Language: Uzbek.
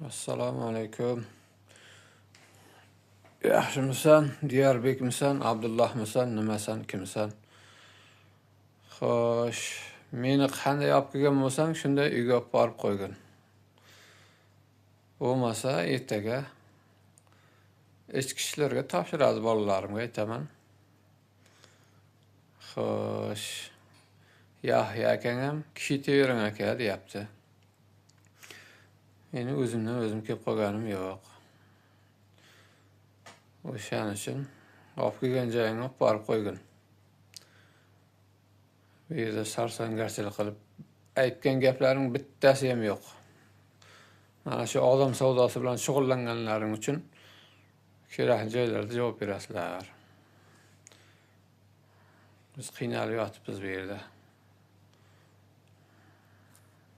Assalomu alaykum. Yaxshimisan? Diyarbekmisan? Abdullahmisan? Nimasan? Kimsan? Xo'sh, meni qanday olib kelgan bo'lsang, shunday uyga olib borib qo'ygin. Bo'lmasa, ertaga ichki ishlarga topshiradi bolalarimga aytaman. Xo'sh, Yahya akang ham kishi tevering aka deyapti. Meni o'zimdan o'zim kelib qolganim yo'q. O'shaning uchun olib kelgan joyingga olib borib qo'ygin. Bu yerda sarsangarchilik qilib aytgan gaplaring bittasi ham yo'q. Mana shu odam savdosi bilan shug'ullanganlaring uchun kerakli joylarda javob berasizlar. Biz qiynalib yotibmiz bu yerda.